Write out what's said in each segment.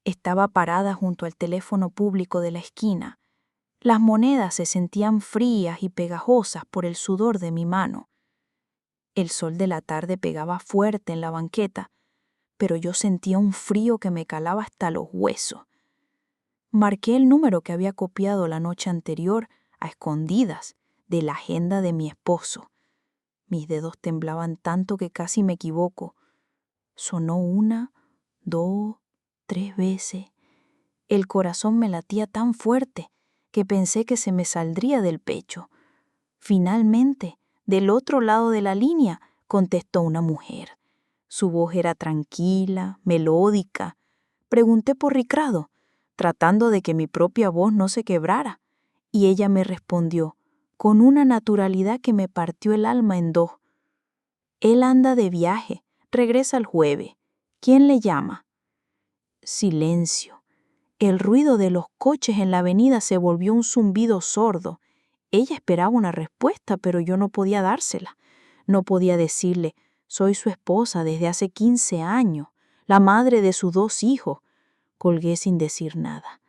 Estaba parada junto al teléfono público de la esquina. Las monedas se sentían frías y pegajosas por el sudor de mi mano. El sol de la tarde pegaba fuerte en la banqueta, pero yo sentía un frío que me calaba hasta los huesos. Marqué el número que había copiado la noche anterior a escondidas de la agenda de mi esposo. Mis dedos temblaban tanto que casi me equivoco. Sonó 1, 2, 3 veces. El corazón me latía tan fuerte que pensé que se me saldría del pecho. Finalmente, del otro lado de la línea, contestó una mujer. Su voz era tranquila, melódica. Pregunté por Ricardo, tratando de que mi propia voz no se quebrara, y ella me respondió, con una naturalidad que me partió el alma en dos. Él anda de viaje, regresa el jueves. ¿Quién le llama? Silencio. El ruido de los coches en la avenida se volvió un zumbido sordo. Ella esperaba una respuesta, pero yo no podía dársela. No podía decirle, soy su esposa desde hace 15 años, la madre de sus 2 hijos. Colgué sin decir nada.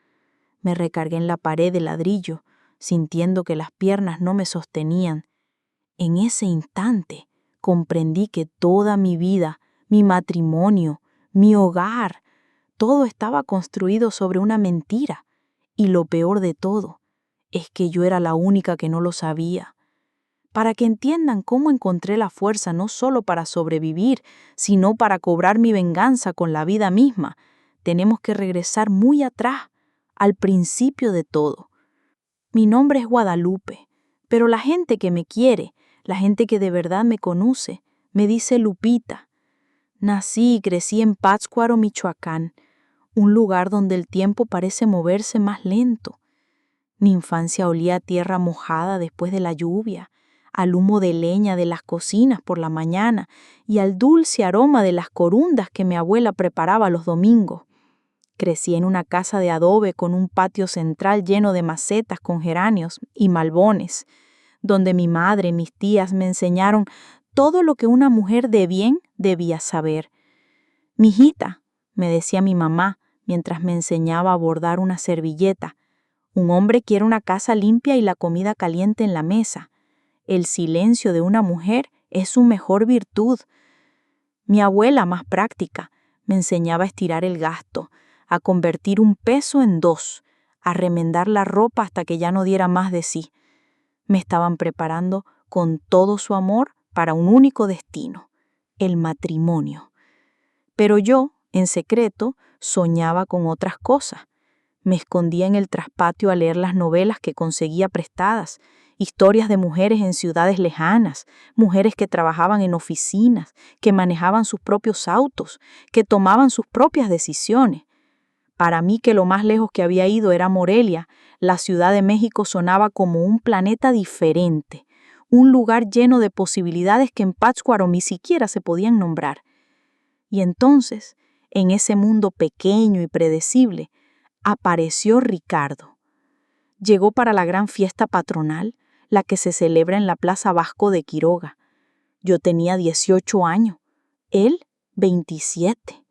Me recargué en la pared de ladrillo, sintiendo que las piernas no me sostenían. En ese instante comprendí que toda mi vida, mi matrimonio, mi hogar, todo estaba construido sobre una mentira, y lo peor de todo es que yo era la única que no lo sabía. Para que entiendan cómo encontré la fuerza no solo para sobrevivir, sino para cobrar mi venganza con la vida misma, tenemos que regresar muy atrás, al principio de todo. Mi nombre es Guadalupe, pero la gente que me quiere, la gente que de verdad me conoce, me dice Lupita. Nací y crecí en Pátzcuaro, Michoacán, un lugar donde el tiempo parece moverse más lento. Mi infancia olía a tierra mojada después de la lluvia, al humo de leña de las cocinas por la mañana y al dulce aroma de las corundas que mi abuela preparaba los domingos. Crecí en una casa de adobe con un patio central lleno de macetas con geranios y malbones, donde mi madre y mis tías me enseñaron todo lo que una mujer de bien debía saber. Mijita, me decía mi mamá mientras me enseñaba a bordar una servilleta, un hombre quiere una casa limpia y la comida caliente en la mesa. El silencio de una mujer es su mejor virtud. Mi abuela, más práctica, me enseñaba a estirar el gasto, a convertir un peso en 2, a remendar la ropa hasta que ya no diera más de sí. Me estaban preparando con todo su amor para un único destino, el matrimonio. Pero yo, en secreto, soñaba con otras cosas. Me escondía en el traspatio a leer las novelas que conseguía prestadas, historias de mujeres en ciudades lejanas, mujeres que trabajaban en oficinas, que manejaban sus propios autos, que tomaban sus propias decisiones. Para mí, que lo más lejos que había ido era Morelia, la Ciudad de México sonaba como un planeta diferente, un lugar lleno de posibilidades que en Pátzcuaro ni siquiera se podían nombrar. Y entonces, en ese mundo pequeño y predecible, apareció Ricardo. Llegó para la gran fiesta patronal, la que se celebra en la Plaza Vasco de Quiroga. Yo tenía 18 años, él 27.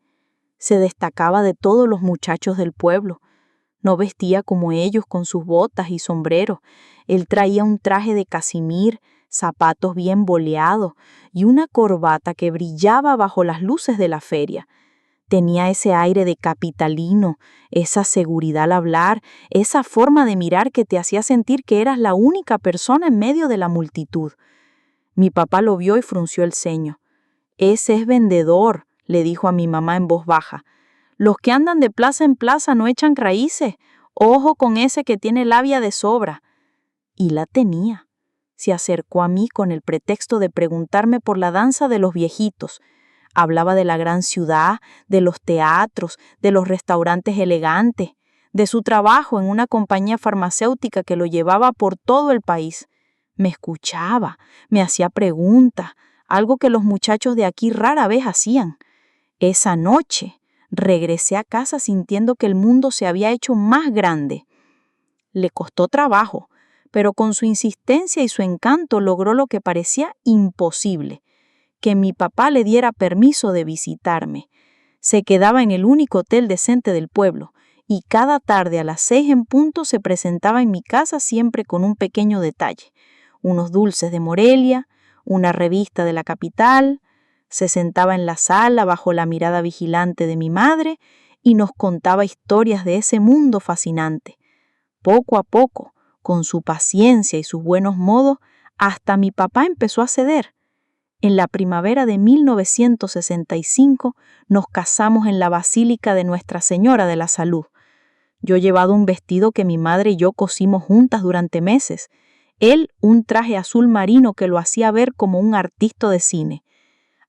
Se destacaba de todos los muchachos del pueblo. No vestía como ellos con sus botas y sombreros. Él traía un traje de casimir, zapatos bien boleados y una corbata que brillaba bajo las luces de la feria. Tenía ese aire de capitalino, esa seguridad al hablar, esa forma de mirar que te hacía sentir que eras la única persona en medio de la multitud. Mi papá lo vio y frunció el ceño. «Ese es vendedor», le dijo a mi mamá en voz baja. «Los que andan de plaza en plaza no echan raíces. Ojo con ese que tiene labia de sobra». Y la tenía. Se acercó a mí con el pretexto de preguntarme por la danza de los viejitos. Hablaba de la gran ciudad, de los teatros, de los restaurantes elegantes, de su trabajo en una compañía farmacéutica que lo llevaba por todo el país. Me escuchaba, me hacía preguntas, algo que los muchachos de aquí rara vez hacían. Esa noche regresé a casa sintiendo que el mundo se había hecho más grande. Le costó trabajo, pero con su insistencia y su encanto logró lo que parecía imposible, que mi papá le diera permiso de visitarme. Se quedaba en el único hotel decente del pueblo, y cada tarde a las 6 en punto se presentaba en mi casa siempre con un pequeño detalle: unos dulces de Morelia, una revista de la capital. Se sentaba en la sala bajo la mirada vigilante de mi madre y nos contaba historias de ese mundo fascinante. Poco a poco, con su paciencia y sus buenos modos, hasta mi papá empezó a ceder. En la primavera de 1965 nos casamos en la Basílica de Nuestra Señora de la Salud. Yo llevaba un vestido que mi madre y yo cosimos juntas durante meses. Él un traje azul marino que lo hacía ver como un artista de cine.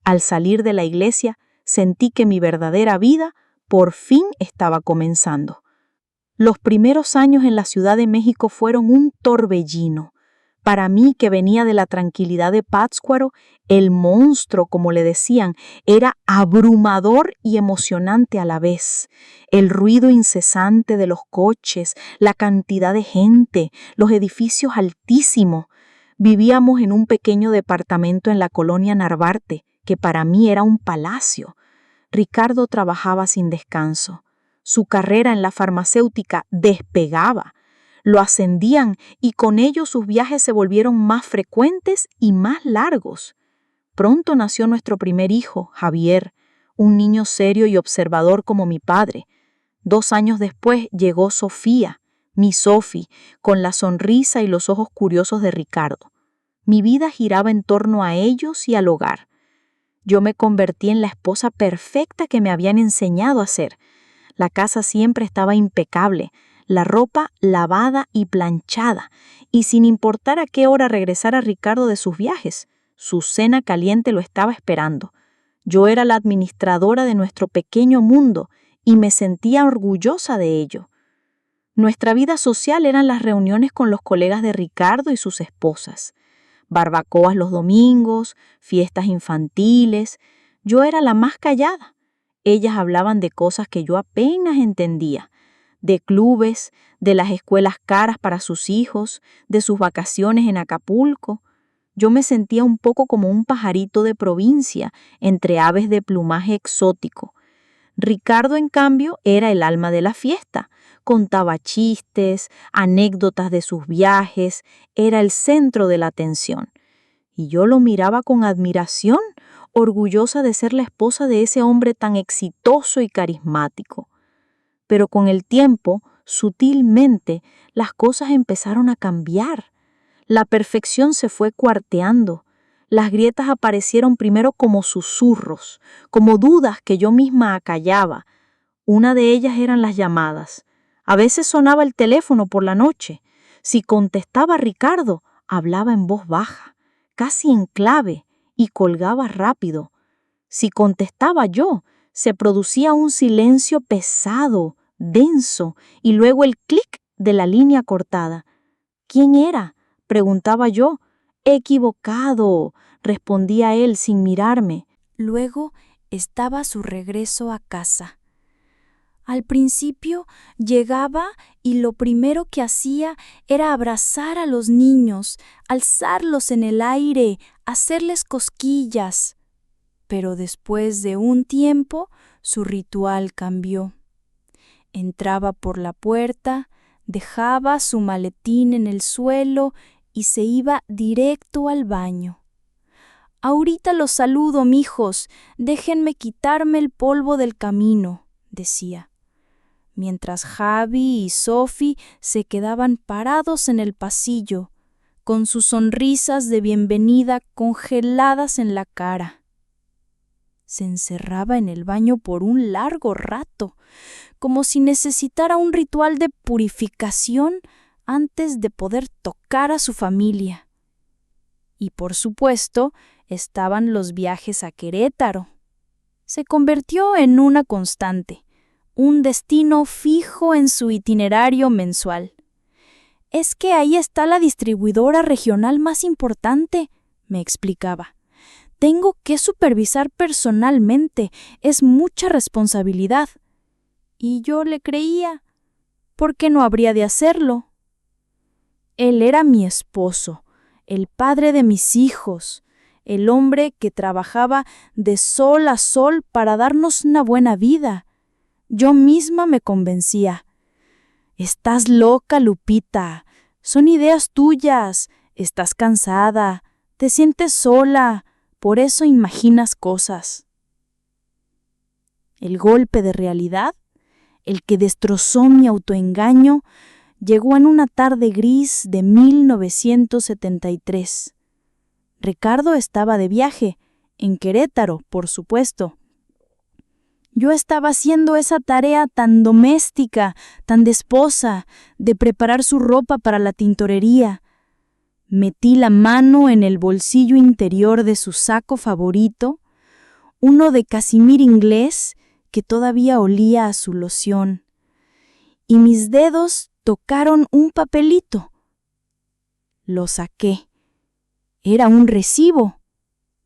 Al salir de la iglesia, sentí que mi verdadera vida por fin estaba comenzando. Los primeros años en la Ciudad de México fueron un torbellino. Para mí, que venía de la tranquilidad de Pátzcuaro, el monstruo, como le decían, era abrumador y emocionante a la vez. El ruido incesante de los coches, la cantidad de gente, los edificios altísimos. Vivíamos en un pequeño departamento en la colonia Narvarte, que para mí era un palacio. Ricardo trabajaba sin descanso. Su carrera en la farmacéutica despegaba. Lo ascendían y con ello sus viajes se volvieron más frecuentes y más largos. Pronto nació nuestro primer hijo, Javier, un niño serio y observador como mi padre. 2 años después llegó Sofía, mi Sofi, con la sonrisa y los ojos curiosos de Ricardo. Mi vida giraba en torno a ellos y al hogar. Yo me convertí en la esposa perfecta que me habían enseñado a ser. La casa siempre estaba impecable, la ropa lavada y planchada, y sin importar a qué hora regresara Ricardo de sus viajes, su cena caliente lo estaba esperando. Yo era la administradora de nuestro pequeño mundo y me sentía orgullosa de ello. Nuestra vida social eran las reuniones con los colegas de Ricardo y sus esposas. Barbacoas los domingos, fiestas infantiles. Yo era la más callada. Ellas hablaban de cosas que yo apenas entendía, de clubes, de las escuelas caras para sus hijos, de sus vacaciones en Acapulco. Yo me sentía un poco como un pajarito de provincia entre aves de plumaje exótico. Ricardo, en cambio, era el alma de la fiesta. Contaba chistes, anécdotas de sus viajes, era el centro de la atención. Y yo lo miraba con admiración, orgullosa de ser la esposa de ese hombre tan exitoso y carismático. Pero con el tiempo, sutilmente, las cosas empezaron a cambiar. La perfección se fue cuarteando. Las grietas aparecieron primero como susurros, como dudas que yo misma acallaba. Una de ellas eran las llamadas. A veces sonaba el teléfono por la noche. Si contestaba Ricardo, hablaba en voz baja, casi en clave, y colgaba rápido. Si contestaba yo, se producía un silencio pesado, denso, y luego el clic de la línea cortada. ¿Quién era?, preguntaba yo. Equivocado, respondía él sin mirarme. Luego estaba su regreso a casa. Al principio llegaba y lo primero que hacía era abrazar a los niños, alzarlos en el aire, hacerles cosquillas. Pero después de un tiempo, su ritual cambió. Entraba por la puerta, dejaba su maletín en el suelo y se iba directo al baño. «Ahorita los saludo, mijos, déjenme quitarme el polvo del camino», decía, mientras Javi y Sofi se quedaban parados en el pasillo, con sus sonrisas de bienvenida congeladas en la cara. Se encerraba en el baño por un largo rato, como si necesitara un ritual de purificación antes de poder tocar a su familia. Y por supuesto, estaban los viajes a Querétaro. Se convirtió en una constante, un destino fijo en su itinerario mensual. «Es que ahí está la distribuidora regional más importante», me explicaba. «Tengo que supervisar personalmente, es mucha responsabilidad». Y yo le creía. ¿Por qué no habría de hacerlo? Él era mi esposo, el padre de mis hijos, el hombre que trabajaba de sol a sol para darnos una buena vida. Yo misma me convencía. Estás loca, Lupita. Son ideas tuyas. Estás cansada. Te sientes sola. Por eso imaginas cosas. El golpe de realidad, el que destrozó mi autoengaño, llegó en una tarde gris de 1973. Ricardo estaba de viaje, en Querétaro, por supuesto. Yo estaba haciendo esa tarea tan doméstica, tan de esposa, de preparar su ropa para la tintorería. Metí la mano en el bolsillo interior de su saco favorito, uno de casimir inglés que todavía olía a su loción, y mis dedos tocaron un papelito. Lo saqué. Era un recibo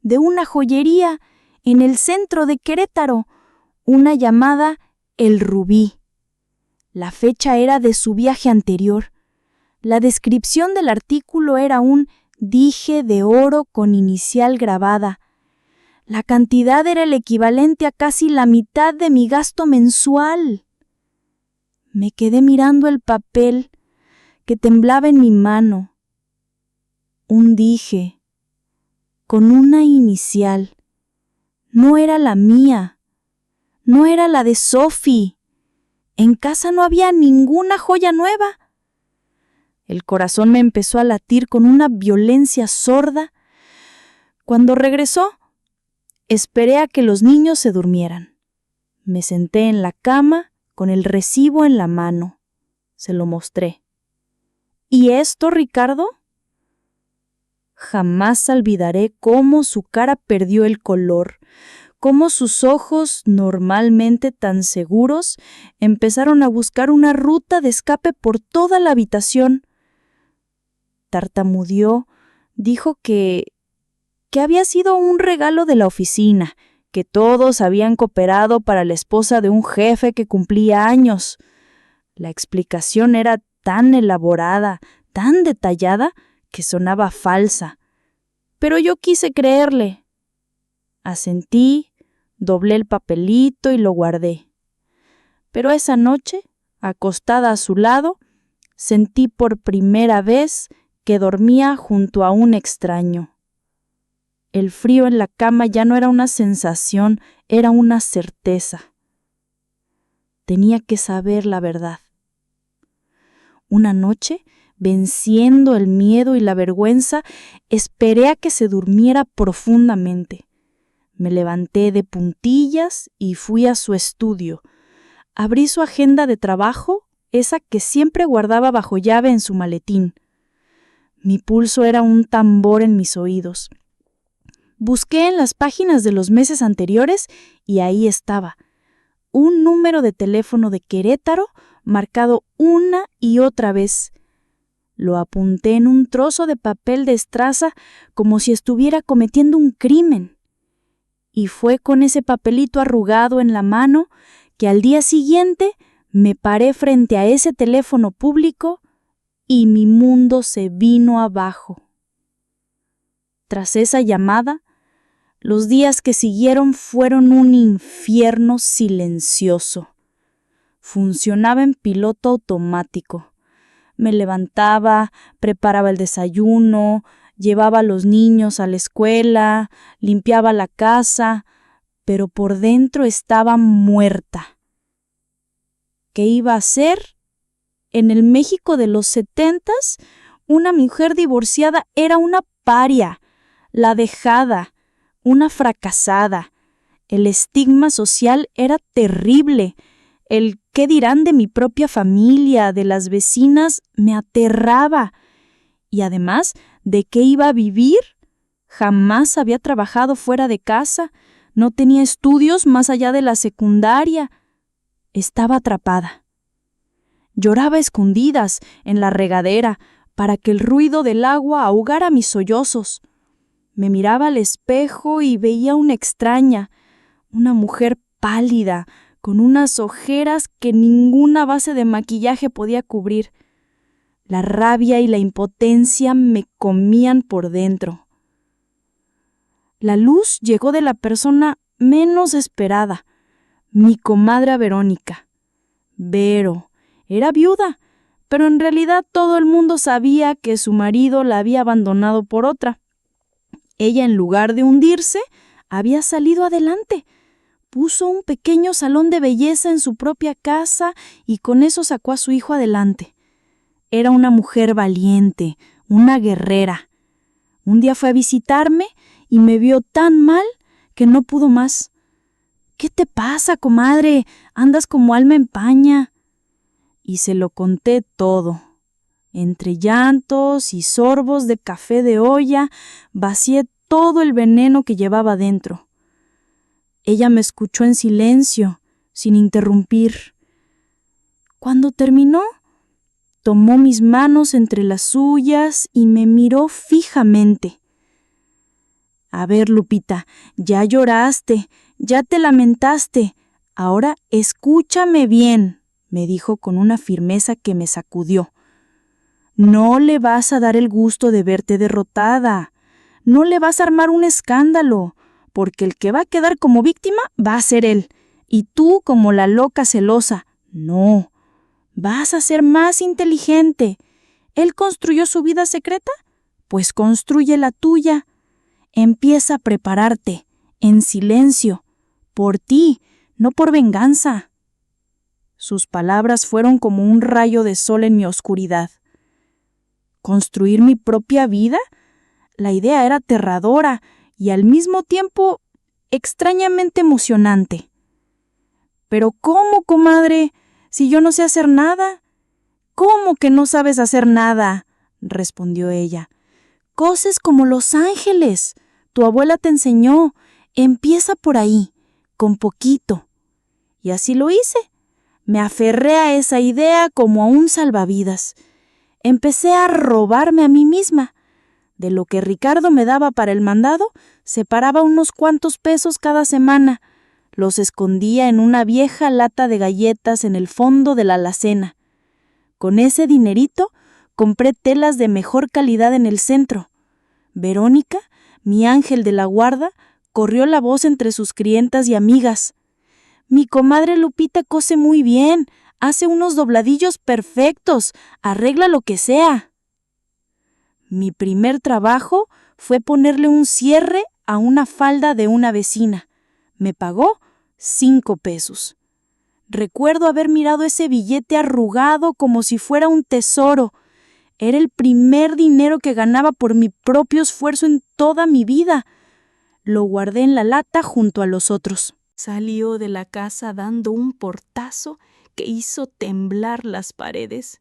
de una joyería en el centro de Querétaro, una llamada El Rubí. La fecha era de su viaje anterior. La descripción del artículo era un dije de oro con inicial grabada. La cantidad era el equivalente a casi la mitad de mi gasto mensual. Me quedé mirando el papel que temblaba en mi mano. Un dije, con una inicial. No era la mía, no era la de Sophie. En casa no había ninguna joya nueva. El corazón me empezó a latir con una violencia sorda. Cuando regresó, esperé a que los niños se durmieran. Me senté en la cama con el recibo en la mano. Se lo mostré. ¿Y esto, Ricardo? Jamás olvidaré cómo su cara perdió el color, cómo sus ojos, normalmente tan seguros, empezaron a buscar una ruta de escape por toda la habitación. Tartamudeó, dijo que había sido un regalo de la oficina, que todos habían cooperado para la esposa de un jefe que cumplía años. La explicación era tan elaborada, tan detallada, que sonaba falsa. Pero yo quise creerle. Asentí, doblé el papelito y lo guardé. Pero esa noche, acostada a su lado, sentí por primera vez que dormía junto a un extraño. El frío en la cama ya no era una sensación, era una certeza. Tenía que saber la verdad. Una noche, venciendo el miedo y la vergüenza, esperé a que se durmiera profundamente. Me levanté de puntillas y fui a su estudio. Abrí su agenda de trabajo, esa que siempre guardaba bajo llave en su maletín. Mi pulso era un tambor en mis oídos. Busqué en las páginas de los meses anteriores y ahí estaba. Un número de teléfono de Querétaro marcado una y otra vez. Lo apunté en un trozo de papel de estraza como si estuviera cometiendo un crimen. Y fue con ese papelito arrugado en la mano que al día siguiente me paré frente a ese teléfono público y mi mundo se vino abajo. Tras esa llamada, los días que siguieron fueron un infierno silencioso. Funcionaba en piloto automático. Me levantaba, preparaba el desayuno, llevaba a los niños a la escuela, limpiaba la casa, pero por dentro estaba muerta. ¿Qué iba a hacer? En el México de los 70s, una mujer divorciada era una paria, la dejada, una fracasada. El estigma social era terrible. El qué dirán de mi propia familia, de las vecinas, me aterraba. Y además, ¿de qué iba a vivir? Jamás había trabajado fuera de casa, no tenía estudios más allá de la secundaria. Estaba atrapada. Lloraba a escondidas en la regadera para que el ruido del agua ahogara mis sollozos. Me miraba al espejo y veía una extraña, una mujer pálida, con unas ojeras que ninguna base de maquillaje podía cubrir. La rabia y la impotencia me comían por dentro. La luz llegó de la persona menos esperada, mi comadre Verónica. Vero era viuda, pero en realidad todo el mundo sabía que su marido la había abandonado por otra. Ella, en lugar de hundirse, había salido adelante. Puso un pequeño salón de belleza en su propia casa y con eso sacó a su hijo adelante. Era una mujer valiente, una guerrera. Un día fue a visitarme y me vio tan mal que no pudo más. «¿Qué te pasa, comadre? Andas como alma en paña». Y se lo conté todo. Entre llantos y sorbos de café de olla, vacié todo el veneno que llevaba dentro. Ella me escuchó en silencio, sin interrumpir. Cuando terminó, tomó mis manos entre las suyas y me miró fijamente. «A ver, Lupita, ya lloraste, ya te lamentaste. Ahora escúchame bien», me dijo con una firmeza que me sacudió. «No le vas a dar el gusto de verte derrotada. No le vas a armar un escándalo, porque el que va a quedar como víctima va a ser él, y tú como la loca celosa. No, vas a ser más inteligente. ¿Él construyó su vida secreta? Pues construye la tuya. Empieza a prepararte, en silencio, por ti, no por venganza». Sus palabras fueron como un rayo de sol en mi oscuridad. ¿Construir mi propia vida? La idea era aterradora y al mismo tiempo extrañamente emocionante. «¿Pero cómo, comadre? Si yo no sé hacer nada». «¿Cómo que no sabes hacer nada?», respondió ella. «Coses como los ángeles. Tu abuela te enseñó. Empieza por ahí, con poquito». Y así lo hice. Me aferré a esa idea como a un salvavidas. Empecé a robarme a mí misma. De lo que Ricardo me daba para el mandado, separaba unos cuantos pesos cada semana. Los escondía en una vieja lata de galletas en el fondo de la alacena. Con ese dinerito compré telas de mejor calidad en el centro. Verónica, mi ángel de la guarda, corrió la voz entre sus clientas y amigas. «Mi comadre Lupita cose muy bien, hace unos dobladillos perfectos, arregla lo que sea». Mi primer trabajo fue ponerle un cierre a una falda de una vecina. Me pagó 5 pesos. Recuerdo haber mirado ese billete arrugado como si fuera un tesoro. Era el primer dinero que ganaba por mi propio esfuerzo en toda mi vida. Lo guardé en la lata junto a los otros. Salió de la casa dando un portazo que hizo temblar las paredes.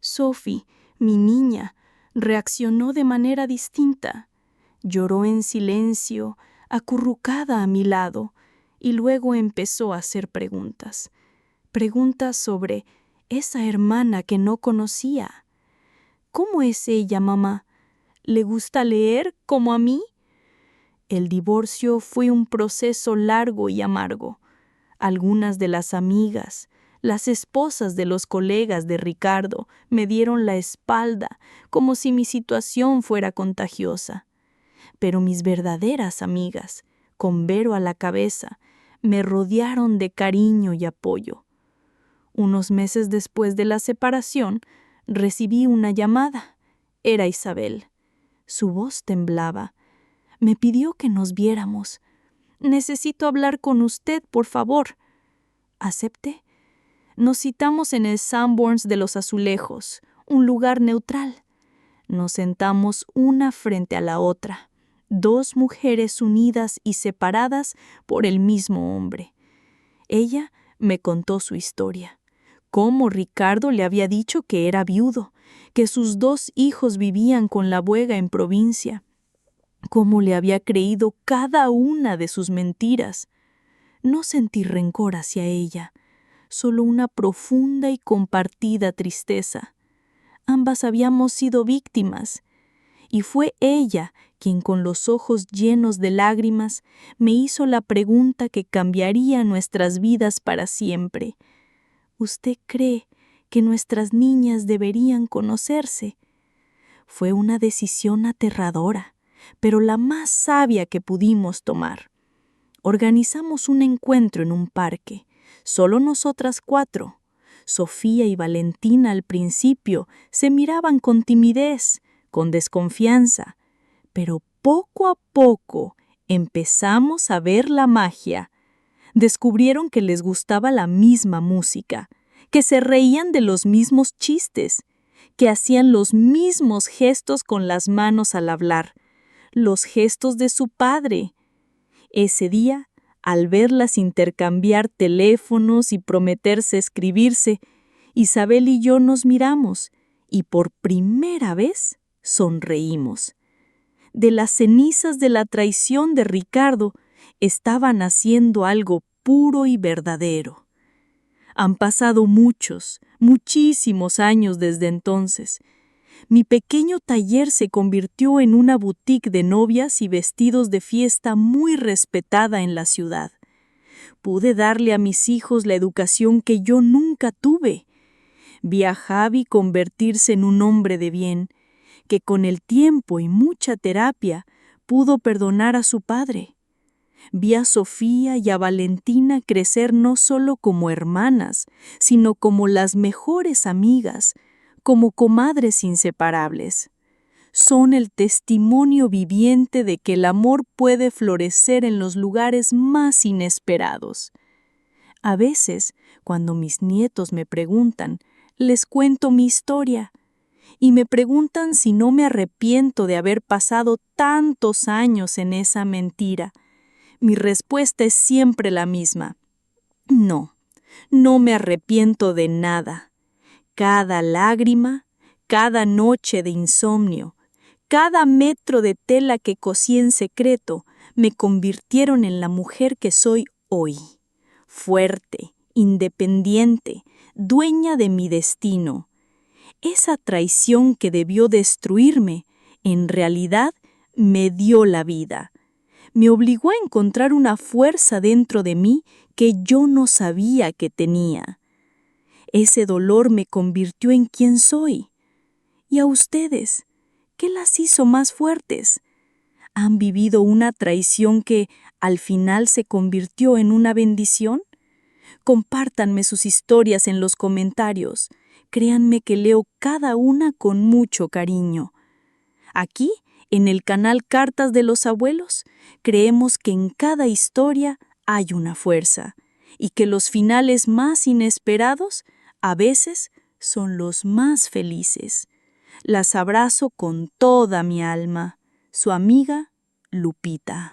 Sophie, mi niña, reaccionó de manera distinta. Lloró en silencio, acurrucada a mi lado, y luego empezó a hacer preguntas. Preguntas sobre esa hermana que no conocía. «¿Cómo es ella, mamá? ¿Le gusta leer como a mí?» El divorcio fue un proceso largo y amargo. Algunas de las amigas, las esposas de los colegas de Ricardo, me dieron la espalda como si mi situación fuera contagiosa. Pero mis verdaderas amigas, con Vero a la cabeza, me rodearon de cariño y apoyo. Unos meses después de la separación, recibí una llamada. Era Isabel. Su voz temblaba. Me pidió que nos viéramos. «Necesito hablar con usted, por favor». Acepté. Nos citamos en el Sanborns de los Azulejos, un lugar neutral. Nos sentamos una frente a la otra, 2 mujeres unidas y separadas por el mismo hombre. Ella me contó su historia, cómo Ricardo le había dicho que era viudo, que sus 2 hijos vivían con la abuela en provincia, cómo le había creído cada una de sus mentiras. No sentí rencor hacia ella, solo una profunda y compartida tristeza. Ambas habíamos sido víctimas, y fue ella quien con los ojos llenos de lágrimas me hizo la pregunta que cambiaría nuestras vidas para siempre. «¿Usted cree que nuestras niñas deberían conocerse?» Fue una decisión aterradora, pero la más sabia que pudimos tomar. Organizamos un encuentro en un parque, solo nosotras 4. Sofía y Valentina al principio se miraban con timidez, con desconfianza, pero poco a poco empezamos a ver la magia. Descubrieron que les gustaba la misma música, que se reían de los mismos chistes, que hacían los mismos gestos con las manos al hablar, los gestos de su padre. Ese día, al verlas intercambiar teléfonos y prometerse escribirse, Isabel y yo nos miramos y por primera vez sonreímos. De las cenizas de la traición de Ricardo estaba naciendo algo puro y verdadero. Han pasado muchísimos años desde entonces. Mi pequeño taller se convirtió en una boutique de novias y vestidos de fiesta muy respetada en la ciudad. Pude darle a mis hijos la educación que yo nunca tuve. Vi a Javi convertirse en un hombre de bien, que con el tiempo y mucha terapia pudo perdonar a su padre. Vi a Sofía y a Valentina crecer no solo como hermanas, sino como las mejores amigas, como comadres inseparables. Son el testimonio viviente de que el amor puede florecer en los lugares más inesperados. A veces, cuando mis nietos me preguntan, les cuento mi historia y me preguntan si no me arrepiento de haber pasado tantos años en esa mentira. Mi respuesta es siempre la misma. No, no me arrepiento de nada. Cada lágrima, cada noche de insomnio, cada metro de tela que cosí en secreto me convirtieron en la mujer que soy hoy. Fuerte, independiente, dueña de mi destino. Esa traición que debió destruirme, en realidad me dio la vida. Me obligó a encontrar una fuerza dentro de mí que yo no sabía que tenía. Ese dolor me convirtió en quien soy. ¿Y a ustedes? ¿Qué las hizo más fuertes? ¿Han vivido una traición que al final se convirtió en una bendición? Compártanme sus historias en los comentarios. Créanme que leo cada una con mucho cariño. Aquí, en el canal Cartas de los Abuelos, creemos que en cada historia hay una fuerza y que los finales más inesperados a veces son los más felices. Las abrazo con toda mi alma. Su amiga, Lupita.